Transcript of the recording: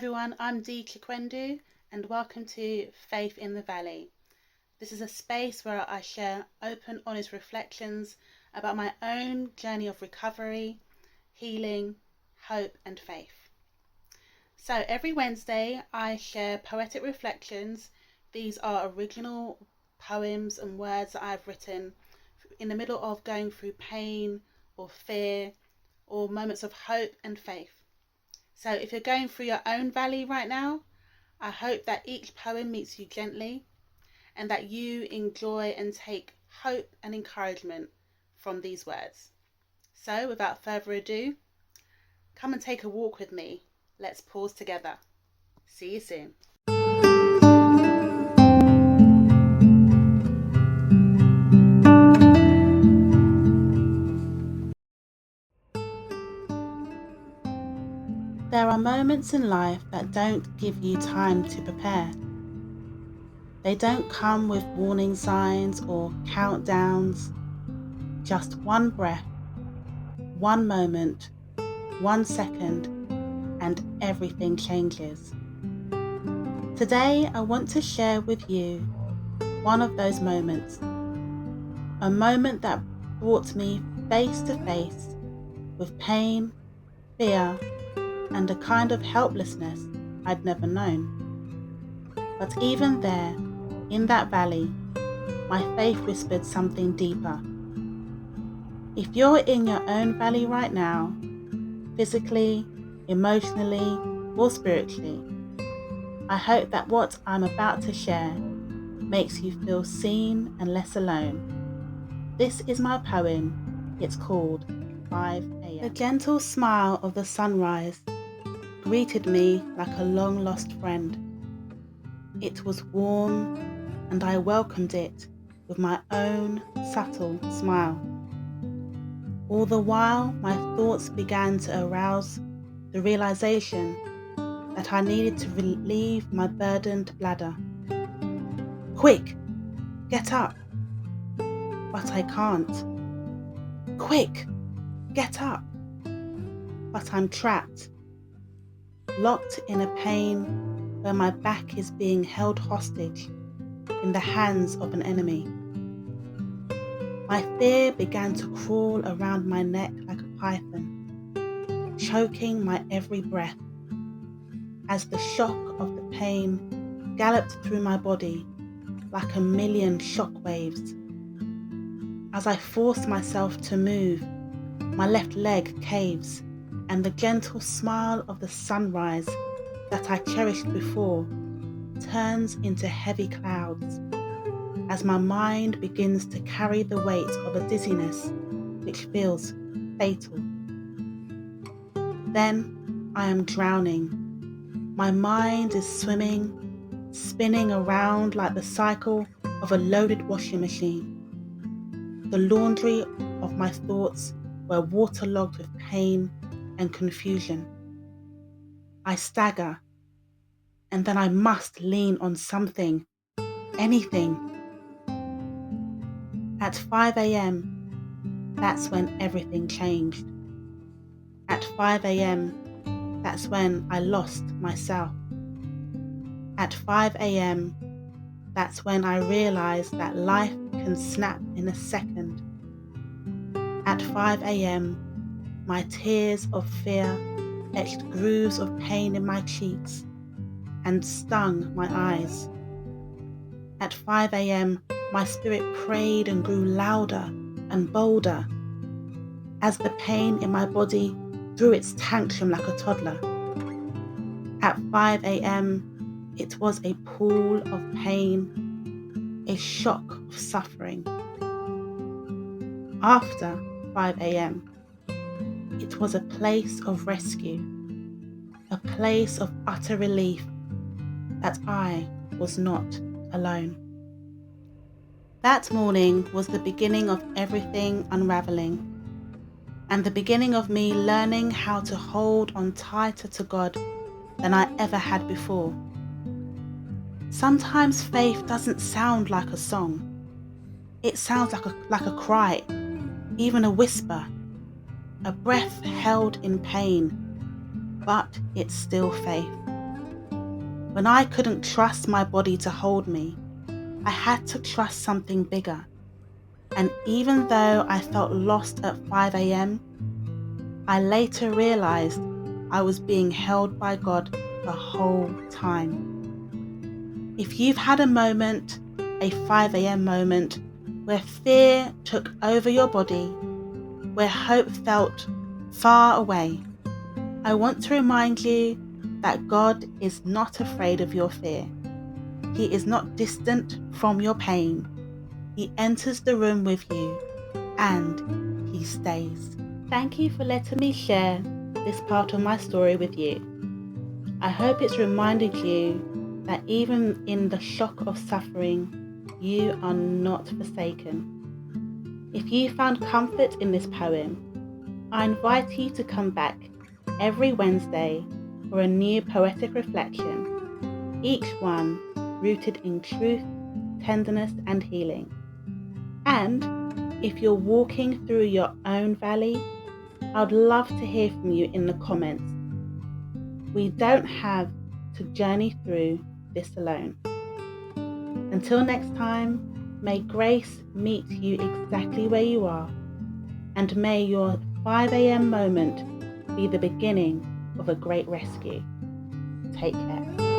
everyone, I'm Dee Chikwendu and welcome to Faith in the Valley. This is a space where I share open, honest reflections about my own journey of recovery, healing, hope and faith. So every Wednesday I share poetic reflections. These are original poems and words that I've written in the middle of going through pain or fear or moments of hope and faith. So if you're going through your own valley right now, I hope that each poem meets you gently and that you enjoy and take hope and encouragement from these words. So without further ado, come and take a walk with me. Let's pause together. See you soon. There are moments in life that don't give you time to prepare. They don't come with warning signs or countdowns. Just one breath, one moment, 1 second, and everything changes. Today, I want to share with you one of those moments. A moment that brought me face to face with pain, fear, and a kind of helplessness I'd never known. But even there, in that valley, my faith whispered something deeper. If you're in your own valley right now, physically, emotionally, or spiritually, I hope that what I'm about to share makes you feel seen and less alone. This is my poem. It's called 5 a.m. The gentle smile of the sunrise greeted me like a long-lost friend. It was warm, and I welcomed it with my own subtle smile. All the while, my thoughts began to arouse the realization that I needed to relieve my burdened bladder. Quick, get up! But I can't. Quick, get up! But I'm trapped, locked in a pain where my back is being held hostage in the hands of an enemy. My fear began to crawl around my neck like a python, choking my every breath as the shock of the pain galloped through my body like a million shock waves. As I force myself to move, my left leg caves, and the gentle smile of the sunrise that I cherished before turns into heavy clouds as my mind begins to carry the weight of a dizziness which feels fatal. Then I am drowning. My mind is swimming, spinning around like the cycle of a loaded washing machine. The laundry of my thoughts were waterlogged with pain and confusion. I stagger, and then I must lean on something, anything. At 5 a.m., that's when everything changed. At 5 a.m., that's when I lost myself. At 5 a.m., that's when I realized that life can snap in a second. At 5 a.m., my tears of fear etched grooves of pain in my cheeks and stung my eyes. At 5 a.m., my spirit prayed and grew louder and bolder as the pain in my body threw its tantrum like a toddler. At 5 a.m., it was a pool of pain, a shock of suffering. After 5 a.m., it was a place of rescue, a place of utter relief that I was not alone. That morning was the beginning of everything unraveling, and the beginning of me learning how to hold on tighter to God than I ever had before. Sometimes faith doesn't sound like a song. It sounds like a cry, even a whisper, a breath held in pain, but it's still faith. When I couldn't trust my body to hold me, I had to trust something bigger. And even though I felt lost at 5 a.m., I later realized I was being held by God the whole time. If you've had a moment, a 5 a.m. moment, where fear took over your body, where hope felt far away, I want to remind you that God is not afraid of your fear. He is not distant from your pain. He enters the room with you and He stays. Thank you for letting me share this part of my story with you. I hope it's reminded you that even in the shock of suffering, you are not forsaken. If you found comfort in this poem, I invite you to come back every Wednesday for a new poetic reflection, each one rooted in truth, tenderness, and healing. And if you're walking through your own valley, I'd love to hear from you in the comments. We don't have to journey through this alone. Until next time, may grace meet you exactly where you are, and may your 5 a.m. moment be the beginning of a great rescue. Take care.